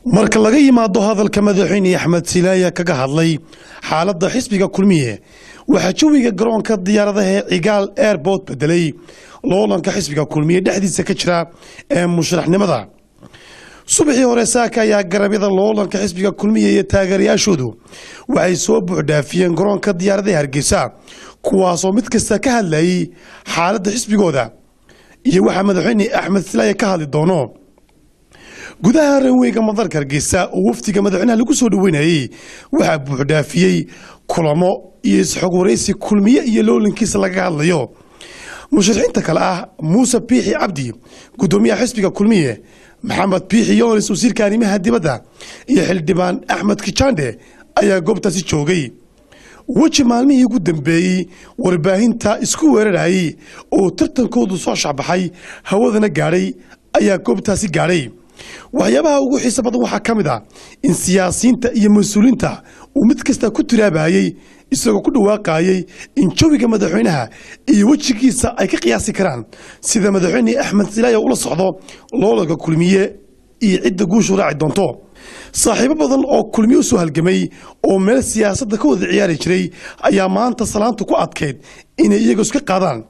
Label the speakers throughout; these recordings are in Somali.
Speaker 1: marka laga yimaado hadalka madaxweyne Axmed Silaaya kaga hadlay xaaladda xisbiga kulmiye waxa jawiga garoonka diyaaradaha Cigaal Airport bedelay loolanka xisbiga kulmiye dhexdiisa ka jira ee musharaxnimada subaxii hore saaka ayaa garabyada loolanka xisbiga kulmiye iyo taageerayaashoodu waxay soo buuxdaafiyeen garoonka diyaaradaha Hargeysa kuwaas oo mid kasta ka hadlayay xaaladda xisbigooda iyo waxa madaxweyne Axmed Silaaya ka hadli doono gudaha ranweyga madarka Hargeysa oo waftiga madaxweynaha lagu soo dhaweynayay waxa buuxdaafiyay kulamo iyo isxog wareysi kulmiye iyo loolankiisa laga hadlayo musharaxiinta kale ah Muuse Biixi Cabdi gudoomiyaha xisbiga kulmiye Maxamed Biixi Yoonis wasiirka arrimaha dibadda iyo xildhibaan Axmed Kichande ayaa goobtaasi joogay waji maalmihii ugu dambeeyay warbaahinta isku weerarayay oo tartankoodu soo shaxbaxay hawadana gaaray ayaa goobtaasi gaaray waxyaabaha ugu xiiso badan waxa kamid ah in siyaasiyiinta iyo mas'uuliyiinta uu mid kasta ku tiraabayay isagoo ku dhawaaqayay in jawiga madaxweynaha iyo wajigiisa ay ka qiyaasi karaan sida madaxweyne Axmed Silaaya ula socdo loolanka kulmiye iyo cidda guushu raaci doonto saaxiibo badan oo kulmiye soo halgamay oo meel siyaasadda ka wada ciyaari jiray ayaa maanta salaanta ku adkeyd inay iyagu iska qaadaan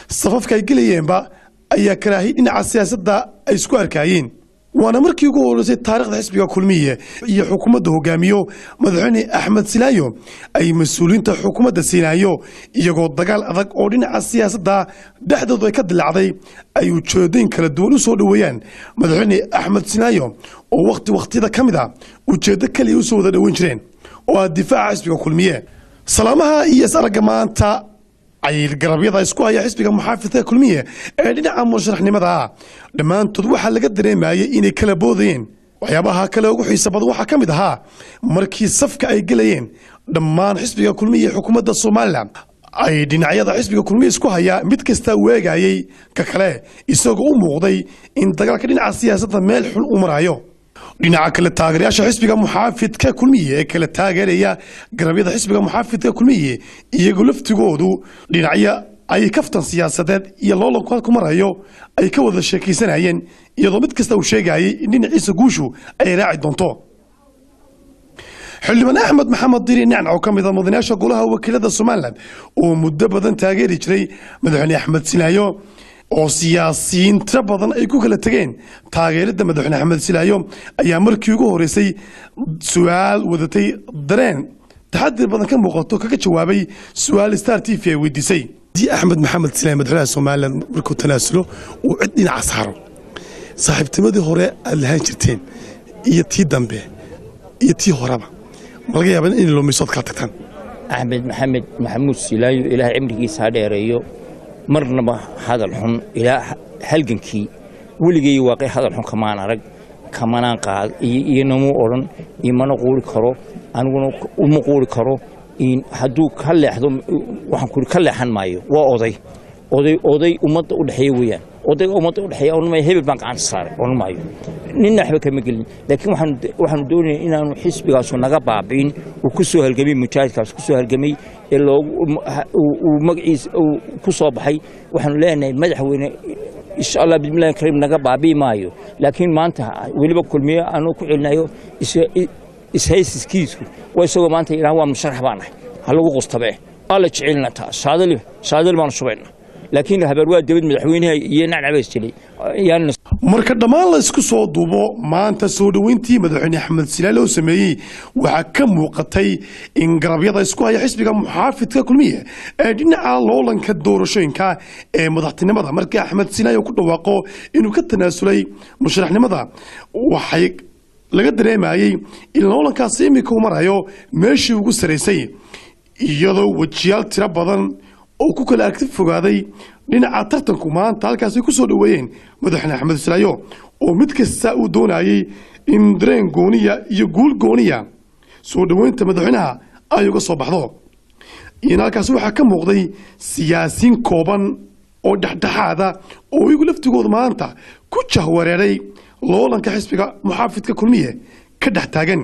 Speaker 1: safafka ay galayeenba ayaa karaahi dhinaca siyaasadda ay isku arkayeen waana markii ugu horeysay taariikhda xisbiga kulmiye iyo xukuumadda hogaamiyo madaxweyne Axmed Silaaya ay mas'uuliyiinta xukuumadda siinaayo iyagoo dagaal adag oo dhinaca siyaasadda dhexdooda ka dilacday ay ujeedooyin kala duwan u soo dhaweeyaan madaxweyne Axmed Silaaya oo waqtiyada kamid ah ujeedo kale u soo wada dhaweyn jireen oo difaaca xisbiga kulmiye salaamaha iyo sarga maanta ay garabyada isku haya xisbiga muxaafidka kulmiye ee dhinaca musharaxnimada dhamaantood waxa laga dareemayay inay kala boodeen waxyaabaha kale ugu xiiso badan waxa kamid ahaa markii safka ay galayeen dhammaan xisbiga kulmiye xukuumadda Soomaaliland ay dhinacyada xisbiga kulmiye isku haya mid kasta weegayay ka kale isagoo u muuqday in dagaalka dhinaca siyaasadda meel xun u marayo dhinaca kale taageerayaasha xisbiga muxaafidka kulmiye ee kala taageeraya garabyada xisbiga muxaafidka kulmiye iyagoo laftigoodu dhinacya ay kaftan siyaasadeed iyo loolanka ku marayo ay ka wada sheekaysanayeen iyadoo mid kasta uu sheegayay in dhinaciisa guushu ay raaci doonto xildhibaan Axmed Maxamed Diiri Nacnac oo kamid ah mudanayaasha golaha wakiilada Soomaaliland oo muddo badan taageeri jiray madaxweyne Axmed Silaaya oo siyaasiyiin tira badan ay ku kala tageen taageerada madaxweyne Axmed Silaaya ayaa markii ugu horeysay su'aal wadatay dareen taxadir badan ka muuqato kaga jawaabay su'aal Star TV ay weydiisay Axmed Maxamed Silaaya madaxweynaha Soomaaliland markuu tanaasulo uu cid dhinaca saaro saaxiibtimadii hore aad lahaan jirteen iyo tii dambe iyo tii horeba malaga yaabaa in loo miisood kala tagtaan
Speaker 2: Axmed Maxamed Silaaya ilaahay cimrigiisa dheereeyo marnaba hadal xun ilaa halgankii weligay waaqay hadal xun kamaan arag kamaan qaad iyo namu oran imana qoori karo aniguna uma qoori karo in haduu ka leexdo waxaan ku ka leexan maayo waa oday ummadda u dhaxeeyay weeyaan oday ummadda u dhaxeeyay oo ma hebel baan gacan saaray oo maayo nin waxba kama gelin laakiin waxaan doonayaa inaanu xisbigaas naga baabiin oo ku soo halgamay mujaahidkaas ku soo halgamay ee uu magaciisa ku soo baxay waxaan leenahay madaxweyne insha Allah bismillaah kareem naga baabii maayo laakiin maanta waliba kulmiye aanu ku celinayo ishayskiisku way soo maanta ilaa waa musharax baanahay hal lagu qostabe alla jecelna taa saadal baan subayna laakiin habar waa dawlad madaxweynaha iyo nacnab isjilay yaan
Speaker 1: marka dhamaan la isku soo duubo maanta soo dhaweyntii madaxweyne Axmed Silaaya oo sameeyay waxa ka muuqatay in garabyada isku haya xisbiga muxaafidka kulmiye ee dhinaca loolanka doorashooyinka ee madaxtinimada markii Axmed Silaaya ku dhawaaqo inuu ka tanaasulay musharaxnimada waxay laga dareemayay in loolankaas imika uu marayo meeshii ugu sareysay iyadoo wajiyaal tira badan oo ku kala agti fogaaday dhinaca tartanku maanta halkaas ay ku soo dhaweeyeen madaxweyne Axmed Silaaya oo mid kasta uu doonayay in dareen gooniya iyo guul gooniya soo dhaweynta madaxweynaha ay uga soo baxdo in halkaas waxa ka muuqday siyaasiin kooban oo dhaxdhaxaada oo iyagu laftigooda maanta ku jahwareeray loolanka xisbiga muxaafidka kulmiye ka dhex taagan